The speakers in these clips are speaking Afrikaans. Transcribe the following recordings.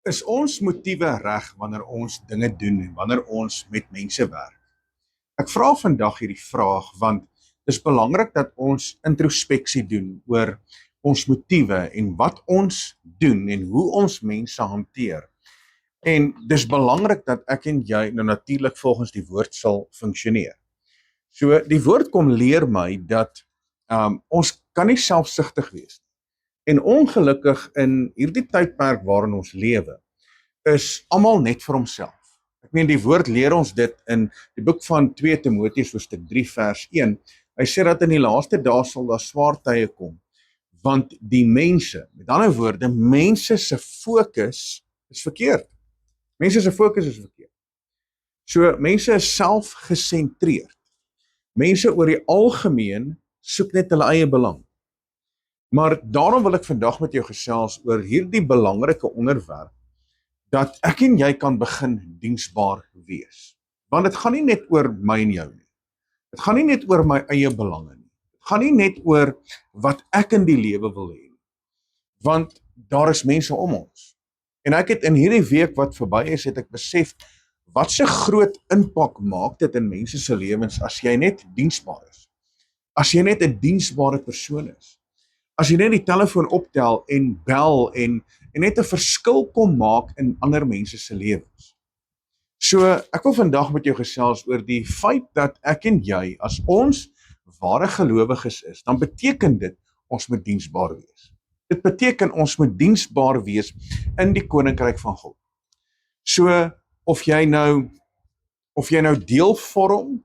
Is ons motiewe reg wanneer ons dinge doen en wanneer ons met mense werk? Ek vra vandag hierdie vraag want dit is belangrik dat ons introspeksie doen oor ons motiewe en wat ons doen en hoe ons mense hanteer. En dis belangrik dat ek en jy nou natuurlik volgens die woord sal funksioneer. So die woord kom leer my dat ons kan nie selfsugtig wees nie. En ongelukkig in hierdie tydperk waarin ons lewe, is almal net vir homself. Ek meen die woord leer ons dit in die boek van 2 Timoteus hoofstuk 3 vers 1. Hy sê dat in die laaste dae sal daar swaar tye kom, want die mense, met ander woorde, mense se fokus is verkeerd. Mense se fokus is verkeerd. So mense is selfgesentreerd. Mense oor die algemeen soek net hulle eie belang. Maar daarom wil ek vandag met jou gesels oor hierdie belangrike onderwerp, dat ek en jy kan begin diensbaar wees. Want dit gaan nie net oor my en jou nie. Dit gaan nie net oor my eie belange nie. Dit gaan nie net oor wat ek in die lewe wil hê nie. Want daar is mense om ons. En ek het in hierdie week wat verby is, het ek besef, wat se groot impak maak dit in mense se lewens as jy net diensbaar is. As jy net 'n diensbare persoon is. As jy net die telefoon optel en bel en net 'n verskil kom maak in ander mense se lewens. So, ek wil vandag met jou gesels oor die feit dat ek en jy, as ons ware gelowiges is, dan beteken dit ons moet diensbaar wees. Dit beteken ons moet diensbaar wees in die koninkryk van God. So, of jy nou deel vorm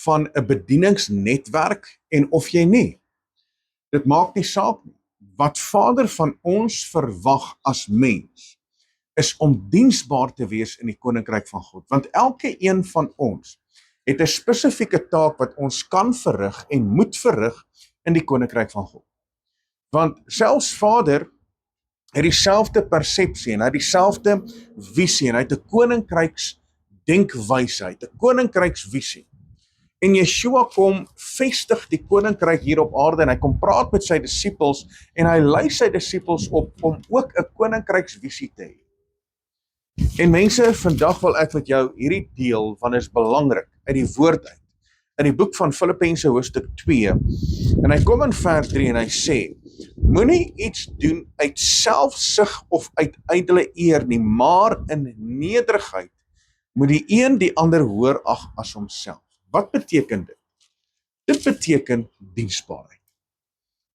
van 'n bedieningsnetwerk en of jy nie, dit maak nie saak nie. Wat Vader van ons verwag as mens, is om diensbaar te wees in die koninkryk van God. Want elke een van ons het 'n spesifieke taak wat ons kan verrig en moet verrig in die koninkryk van God. Want selfs Vader het dieselfde persepsie en hy het dieselfde visie en hy het 'n koninkryksdenkwysheid, 'n koninkryksvisie. En Yeshua kom vestig die koninkryk hier op aarde en hy kom praat met sy disippels en hy lei sy disippels op om ook 'n koninkryksvisie te hê. En mense, vandag wil ek met jou hierdie deel van is belangrik uit die woord uit. In die boek van Filippense hoofstuk 2 en hy kom in vers 3 en hy sê, moenie iets doen uit selfsug of uit ydelle eer nie, maar in nederigheid moet die een die ander hoër ag as homself. Wat beteken dit? Dit beteken diensbaarheid.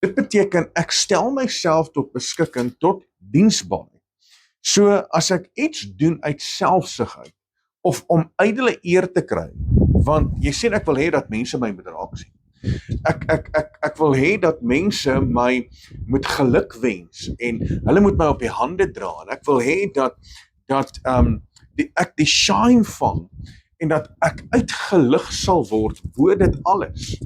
Dit beteken ek stel myself tot beskikking tot diensbaarheid. So as ek iets doen uit selfsugheid of om ydelle eer te kry, want jy sien ek wil hê dat mense my moet raak sien. Ek wil hê dat mense my moet geluk wens en hulle moet my op die hande dra en ek wil hê dat ek die shine vang en dat ek uitgelig sal word bo dit alles.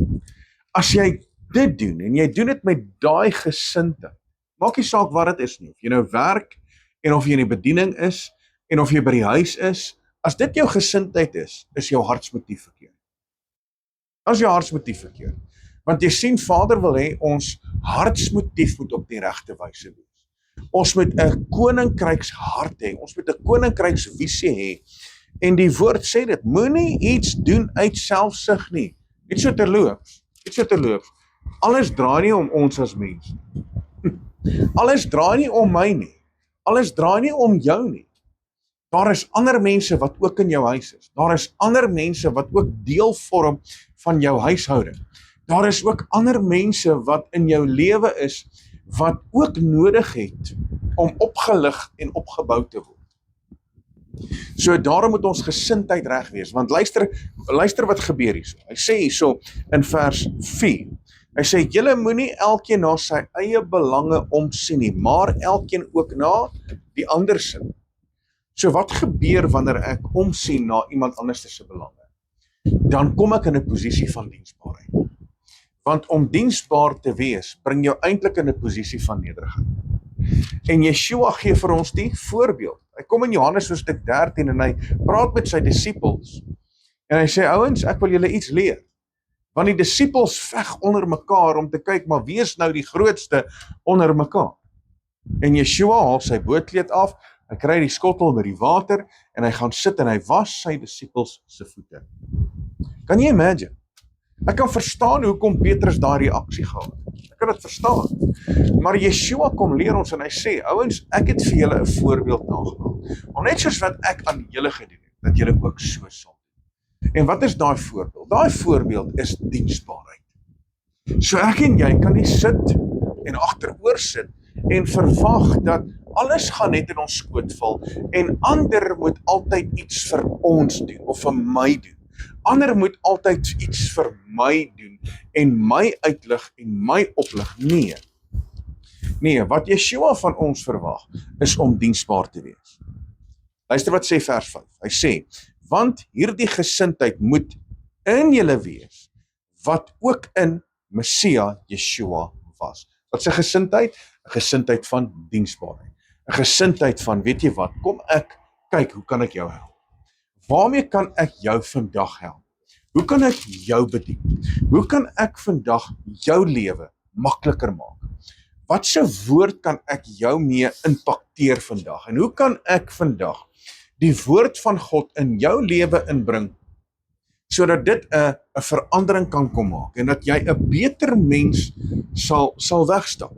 As jy dit doen, en jy doen dit met daai gesindheid, maak nie saak wat dit is nie, of jy nou werk, en of jy in die bediening is, en of jy by die huis is, as dit jou gesindheid is jou hartsmotief verkeerd. As jou hartsmotief verkeerd. Want jy sien, Vader wil hê ons hartsmotief moet op die regte wyse wees. Ons moet 'n koninkrykshart hê, ons moet 'n koninkryksvisie hê, en die woord sê dit, moenie iets doen uit selfsug nie. Net so terloops. Alles draai nie om ons as mens. Alles draai nie om my nie. Alles draai nie om jou nie. Daar is ander mense wat ook in jou huis is. Daar is ander mense wat ook deel vorm van jou huishouding. Daar is ook ander mense wat in jou lewe is, wat ook nodig het om opgelig en opgebou te word. So daarom moet ons gesindheid reg wees, want luister wat gebeur hierso. Hy sê hierso in vers 4, hy sê, julle moenie elkeen na sy eie belange omsien nie, maar elkeen ook na die ander se. So wat gebeur wanneer ek omsien na iemand anders se belange? Dan kom ek in 'n posisie van diensbaarheid. Want om diensbaar te wees, bring jou eintlik in 'n posisie van nederigheid. En Yeshua gee vir ons die voorbeeld. Hy kom in Johannes hoofstuk 13 en hy praat met sy disippels. En hy sê, ouens, ek wil julle iets leer. Want die disippels veg onder mekaar om te kyk, maar wie is nou die grootste onder mekaar? En Yeshua haal sy boodkleed af, Hy kry die skottel met die water en hy gaan sit en hy was sy disippels se voete. Kan jy imagine? Ek kan verstaan hoekom Petrus daardie reaksie gehad het. Ek kan dit verstaan. Maar Yeshua kom leer ons en hy sê, ouens, ek het vir julle 'n voorbeeld nagelaat. Om net soos wat ek aan julle gedoen het, dat julle ook so sal doen. En wat is daai voorbeeld? Daai voorbeeld is diensbaarheid. So ek en jy kan nie sit en agteroor sit en verwag dat alles gaan net in ons skoot val en ander moet altyd iets vir ons doen of vir my doen. Ander moet altyd iets vir my doen en my uitlig en my oplig. Nee, wat Yeshua van ons verwag is om diensbaar te wees. Luister wat sê vers 5. Hy sê, want hierdie gesindheid moet in julle wees wat ook in Messia Yeshua was. Wat is 'n gesindheid? 'n Gesindheid van diensbaarheid. 'n Gesindheid van, weet jy wat, kom ek kyk, hoe kan ek jou help? Waarmee kan ek jou vandag help? Hoe kan ek jou bedien? Hoe kan ek vandag jou lewe makliker maak? Watse woord kan ek jou mee impakteer vandag? En hoe kan ek vandag die woord van God in jou lewe inbring, sodat dit 'n verandering kan kom maak, en dat jy 'n beter mens sal wegstap.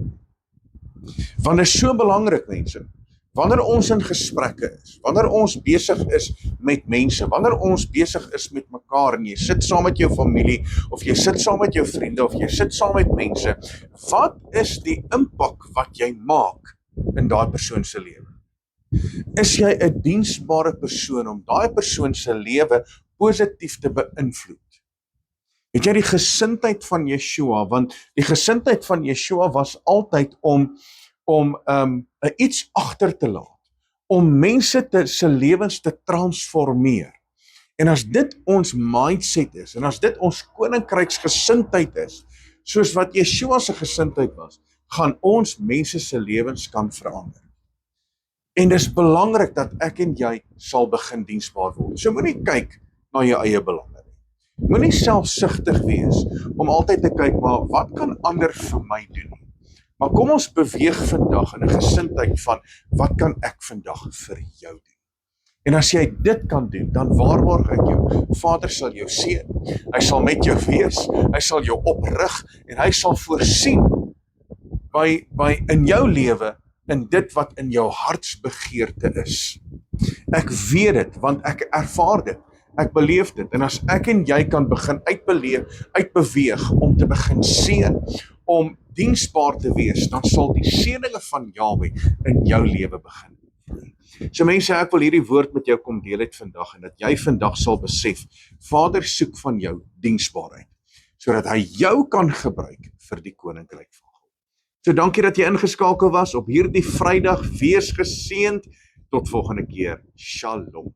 Want dit is so belangrik, mense, wanneer ons in gesprekke is, wanneer ons besig is met mense, wanneer ons besig is met mekaar, en jy sit saam met jou familie, of jy sit saam met jou vriende, of jy sit saam met mense, wat is die impak wat jy maak in daai persoon se lewe? Is jy 'n diensbare persoon om daai persoon se lewe positief te beïnvloed? Het jy die gesindheid van Yeshua, want die gesindheid van Yeshua was altyd om iets agter te laat, om mense se lewens te transformeer. En as dit ons mindset is, en as dit ons koninkryksgesindheid is, soos wat Yeshua se gesindheid was, gaan ons mense se lewens kan verander. En dis belangrik dat ek en jy sal begin diensbaar word. So moenie kyk na jou eie belange nie. Moenie selfsugtig wees om altyd te kyk, maar wat kan ander vir my doen? Maar kom ons beweeg vandag in 'n gesindheid van, wat kan ek vandag vir jou doen? En as jy dit kan doen, dan waarborg ek jou, Vader sal jou seën, hy sal met jou wees, hy sal jou oprig, en hy sal voorsien by in jou lewe, in dit wat in jou hartsbegeerte is. Ek weet dit, want ek ervaar dit, ek beleef dit, en as ek en jy kan begin uitbeweeg om te begin seën, om diensbaar te wees, dan sal die seëninge van Yahweh in jou lewe begin. So mense, ek wil hierdie woord met jou kom deel het vandag, en dat jy vandag sal besef, Vader soek van jou diensbaarheid, sodat hy jou kan gebruik vir die koninkryk van God. So dankie dat jy ingeskakel was op hierdie Vrydag, wees geseënd, tot volgende keer, Shalom.